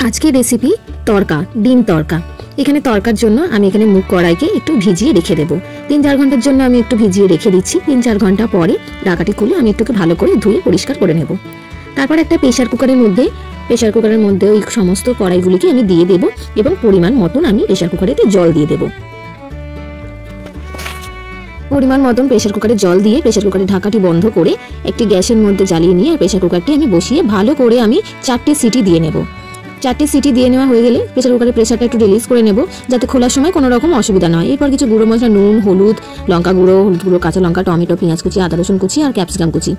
আজকে রেসিপি তরকা, ডিম তরকা। এখানে তরকার জন্য আমি এখানে মুগ কড়াইকে একটু ভিজিয়ে রেখে দেবো। 3-4 ঘন্টার জন্য আমি একটু ভিজিয়ে রেখে দিচ্ছি। 3-4 ঘন্টা পরে ঢাকাটি খুলে আমি একটু ভালো করে ধুয়ে পরিষ্কার করে নেব। তারপর একটা প্রেসার কুকারের মধ্যে ওই সমস্ত কড়াইগুলিকে আমি দিয়ে দেবো এবং পরিমাণ মতন আমি প্রেসার কুকারেতে জল দিয়ে দেবো। পরিমাণ মতন প্রেসার কুকারে জল দিয়ে প্রেসার কুকারের ঢাকাটি বন্ধ করে একটি গ্যাসের মধ্যে জ্বালিয়ে নিয়ে প্রেসার কুকারটি আমি বসিয়ে ভালো করে আমি 4টে সিটি দিয়ে নেব। 4টে সিটি দিয়ে নেওয়া হয়ে গেলে প্রেসার কুকারের প্রেসারটা একটু রিলিজ করে নেব, যাতে খোলার সময় কোনো রকম অসুবিধা না হয়। এরপর কিছু গুঁড়ো মশলা, নুন, হলুদ গুঁড়ো, কাঁচা লঙ্কা, টমেটো, পেঁয়াজ কুচি, আদা রসুন কুচি আর ক্যাপসিকাম কুচি।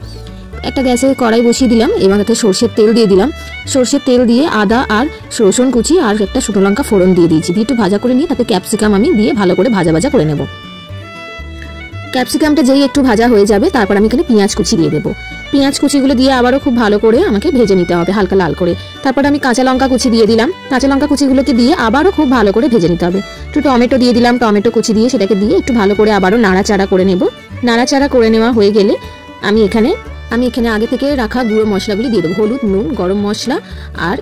একটা গ্যাসে কড়াই বসিয়ে দিলাম এবং তাতে সর্ষের তেল দিয়ে দিলাম। সর্ষের তেল দিয়ে আদা আর রসুন কুচি আর একটা শুকনো লঙ্কা ফোড়ন দিয়ে দিয়েছি। দিয়ে একটু ভাজা করে নিয়ে তাতে ক্যাপসিকাম আমি দিয়ে ভালো করে ভাজা করে নেব। ক্যাপসিকামটা যেই একটু ভাজা হয়ে যাবে তারপর আমি এখানে পেঁয়াজ কুচি দিয়ে দেবো। পেঁয়াজ কুচিগুলো দিয়ে আবারও খুব ভালো করে আমাকে ভেজে নিতে হবে, হালকা লাল করে। তারপর আমি কাঁচা লঙ্কা কুচি দিয়ে দিলাম। কাঁচা লঙ্কা কুচিগুলোকে দিয়ে আবারও খুব ভালো করে ভেজে নিতে হবে। একটু টমেটো দিয়ে দিলাম। টমেটো কুচি দিয়ে সেটাকে দিয়ে একটু ভালো করে আবারও নাড়াচাড়া করে নেব। নাড়াচাড়া করে নেওয়া হয়ে গেলে আমি এখানে আগে থেকে রাখা গুঁড়ো মশলাগুলি দিয়ে দেবো। হলুদ, নুন, গরম মশলা আর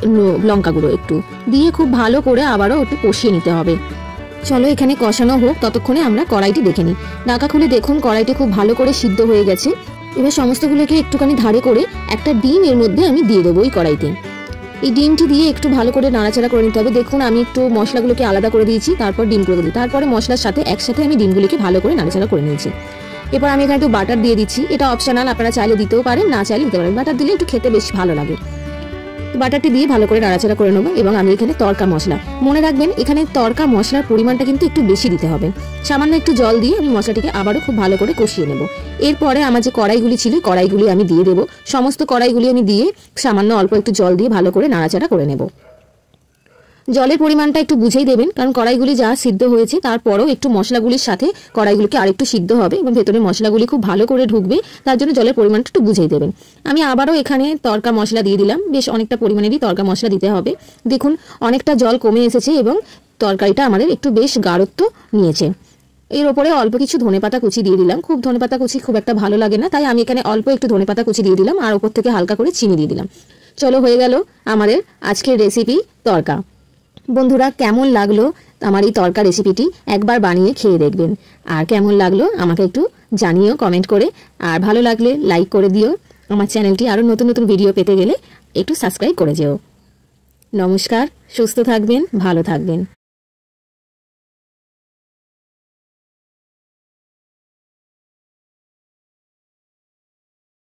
লঙ্কা গুঁড়ো একটু দিয়ে খুব ভালো করে আবারও একটু কষিয়ে নিতে হবে। চলো এখানে কষানো হোক, ততক্ষণে আমরা কড়াইটি দেখে নিই। ঢাকা খুলে দেখুন কড়াইটি খুব ভালো করে সিদ্ধ হয়ে গেছে। এবার সমস্তগুলোকে একটুখানি ধারে করে একটা ডিম এর মধ্যে আমি দিয়ে দেবো এই কড়াইতে। এই ডিমটি দিয়ে একটু ভালো করে নাড়াচাড়া করে নিতে হবে। দেখুন আমি একটু মশলাগুলোকে আলাদা করে দিয়েছি, তারপর ডিমগুলো দিই। তারপরে মশলার সাথে একসাথে আমি ডিমগুলিকে ভালো করে নাড়াচাড়া করে নিয়েছি। এবার আমি এখানে একটু বাটার দিয়ে দিচ্ছি। এটা অপশনাল, আপনারা চাইলে দিতেও পারেন, না চাইলে দিতে পারেন। বাটার দিলে একটু খেতে বেশ ভালো লাগে। বাটারটি দিয়ে ভালো করে নাড়াচাড়া করে নেবো এবং আমি এখানে তরকা মশলা, মনে রাখবেন এখানে তরকা মশলার পরিমাণটা কিন্তু একটু বেশি দিতে হবে। সামান্য একটু জল দিয়ে আমি মশলাটিকে আবারও খুব ভালো করে কষিয়ে নেব। এরপরে আমার যে কড়াইগুলি ছিল কড়াইগুলি আমি দিয়ে দেবো। সমস্ত কড়াইগুলি আমি দিয়ে সামান্য অল্প একটু জল দিয়ে ভালো করে নাড়াচাড়া করে নেব। জলের পরিমাণটা একটু বুঝেই দেবেন, কারণ কড়াইগুলি যা সিদ্ধ হয়েছে তারপরও একটু মশলাগুলির সাথে কড়াইগুলিকে আরেকটু সিদ্ধ হবে এবং ভেতরে মশলাগুলি খুব ভালো করে ঢুকবে, তার জন্য জলের পরিমাণটা একটু বুঝেই দেবেন। আমি আবারও এখানে তরকা মশলা দিয়ে দিলাম। বেশ অনেকটা পরিমাণেরই তরকা মশলা দিতে হবে। দেখুন অনেকটা জল কমে এসেছে এবং তরকারিটা আমাদের একটু বেশ গাঢ়ত্ব নিয়েছে। এর ওপরে অল্প কিছু ধনেপাতা কুচি দিয়ে দিলাম। ধনেপাতা কুচি খুব একটা ভালো লাগে না, তাই আমি এখানে অল্প একটু ধনেপাতা কুচি দিয়ে দিলাম আর ওপর থেকে হালকা করে চিনি দিয়ে দিলাম। চলো হয়ে গেল আমাদের আজকের রেসিপি তরকা। বন্ধুরা কেমন লাগলো আমার এই তরকা রেসিপিটি একবার বানিয়ে খেয়ে দেখবেন। আর কেমন লাগলো আমাকে একটু জানিও কমেন্ট করে। আর ভালো লাগলে লাইক করে দিও। আমার চ্যানেলটি আরও নতুন নতুন ভিডিও পেতে গেলে একটু সাবস্ক্রাইব করে যেও। নমস্কার, সুস্থ থাকবেন, ভালো থাকবেন।